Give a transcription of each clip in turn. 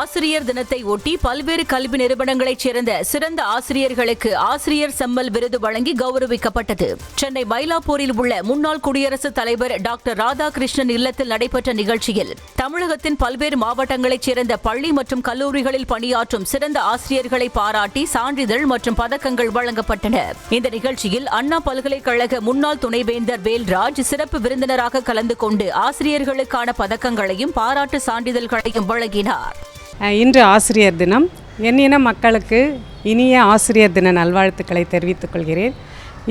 ஆசிரியர் தினத்தை ஒட்டி பல்வேறு கல்வி நிறுவனங்களைச் சேர்ந்த சிறந்த ஆசிரியர்களுக்கு ஆசிரியர் செம்மல் விருது வழங்கி கௌரவிக்கப்பட்டது. சென்னை மயிலாப்பூரில் உள்ள முன்னாள் குடியரசுத் தலைவர் டாக்டர் ராதாகிருஷ்ணன் இல்லத்தில் நடைபெற்ற நிகழ்ச்சியில் தமிழகத்தின் பல்வேறு மாவட்டங்களைச் சேர்ந்த பள்ளி மற்றும் கல்லூரிகளில் பணியாற்றும் சிறந்த ஆசிரியர்களை பாராட்டி சான்றிதழ் மற்றும் பதக்கங்கள் வழங்கப்பட்டன. இந்த நிகழ்ச்சியில் அண்ணா பல்கலைக்கழக முன்னாள் துணைவேந்தர் வேல்ராஜ் சிறப்பு விருந்தினராக கலந்து கொண்டு ஆசிரியர்களுக்கான பதக்கங்களையும் பாராட்டு சான்றிதழ்களையும் வழங்கினார். இன்று ஆசிரியர் தினம். எண்ணின மக்களுக்கு இனிய ஆசிரியர் தின நல்வாழ்த்துக்களை தெரிவித்துக் கொள்கிறேன்.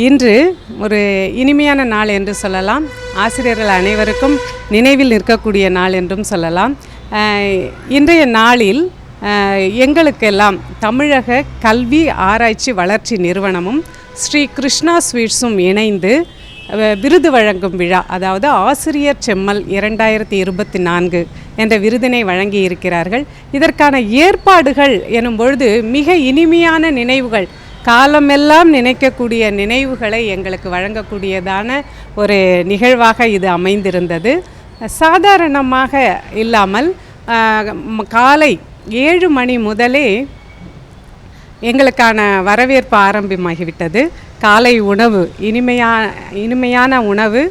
இன்று ஒரு இனிமையான நாள் என்று சொல்லலாம். ஆசிரியர்கள் அனைவருக்கும் நினைவில் நிற்கக்கூடிய நாள் என்றும் சொல்லலாம். இன்றைய நாளில் எங்களுக்கெல்லாம் தமிழக கல்வி ஆராய்ச்சி வளர்ச்சி நிறுவனமும் ஸ்ரீ கிருஷ்ணா ஸ்வீட்ஸும் இணைந்து விருது வழங்கும் விழா, அதாவது ஆசிரியர் செம்மல் 2024 என்ற விருதினை வழங்கி இருக்கிறார்கள். இதற்கான ஏற்பாடுகள் எனும் பொழுது மிக இனிமையான நினைவுகள், காலமெல்லாம் நினைக்கக்கூடிய நினைவுகளை எங்களுக்கு வழங்கக்கூடியதான ஒரு நிகழ்வாக இது அமைந்திருந்தது. சாதாரணமாக இல்லாமல் காலை 7 மணி முதலே எங்களுக்கான வரவேற்பு ஆரம்பமாகிவிட்டது. காலை உணவு இனிமையான உணவு.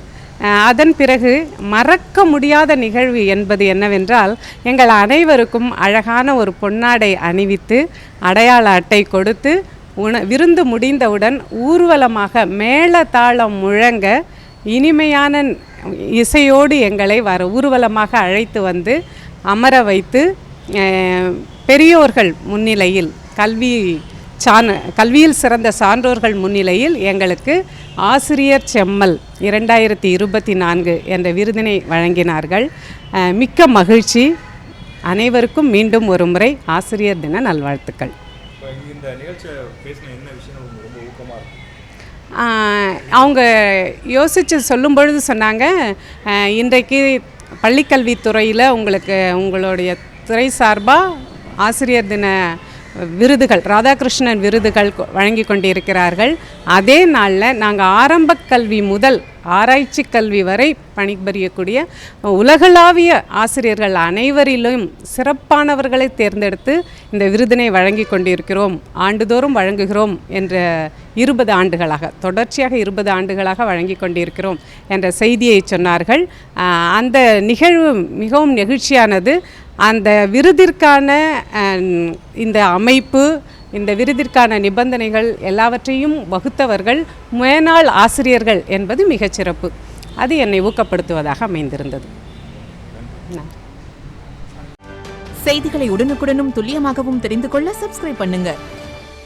அதன் பிறகு மறக்க முடியாத நிகழ்வு என்பது என்னவென்றால், எங்கள் அனைவருக்கும் அழகான ஒரு பொன்னாடை அணிவித்து அடையாள அட்டை கொடுத்து விருந்து முடிந்தவுடன் ஊர்வலமாக மேளதாளம் முழங்க இனிமையான இசையோடு எங்களை ஊர்வலமாக அழைத்து வந்து அமர வைத்து பெரியோர்கள் முன்னிலையில் கல்வியில் சிறந்த சான்றோர்கள் முன்னிலையில் எங்களுக்கு ஆசிரியர் செம்மல் 2024 என்ற விருதினை வழங்கினார்கள். மிக்க மகிழ்ச்சி. அனைவருக்கும் மீண்டும் ஒரு முறை ஆசிரியர் தின நல்வாழ்த்துக்கள். அவங்க யோசித்து சொல்லும் பொழுது சொன்னாங்க, இன்றைக்கு பள்ளிக்கல்வித்துறையில் உங்களுடைய துறை சார்பாக ஆசிரியர் தின விருதுகள், ராதாகிருஷ்ணன் விருதுகள் வழங்கி கொண்டிருக்கிறார்கள். அதே நாளில் நாங்கள் ஆரம்ப கல்வி முதல் ஆராய்ச்சி கல்வி வரை பணிபுரியக்கூடிய உலகளாவிய ஆசிரியர்கள் அனைவரிலும் சிறப்பானவர்களை தேர்ந்தெடுத்து இந்த விருதினை வழங்கி கொண்டிருக்கிறோம். ஆண்டுதோறும் வழங்குகிறோம் என்ற 20 ஆண்டுகளாக, தொடர்ச்சியாக 20 ஆண்டுகளாக வழங்கி கொண்டிருக்கிறோம் என்ற செய்தியை சொன்னார்கள். அந்த நிகழ்வு மிகவும் நெகிழ்ச்சியானது. அந்த விருதிற்கான இந்த அமைப்பு, இந்த விருதிற்கான நிபந்தனைகள் எல்லாவற்றையும் வகுத்தவர்கள் மேனாள் ஆசிரியர்கள் என்பது மிகச்சிறப்பு. அது என்னை ஊக்கப்படுத்துவதாக அமைந்திருந்தது. செய்திகளை உடனுக்குடனும் துல்லியமாகவும் தெரிந்து கொள்ள சப்ஸ்கிரைப் பண்ணுங்க.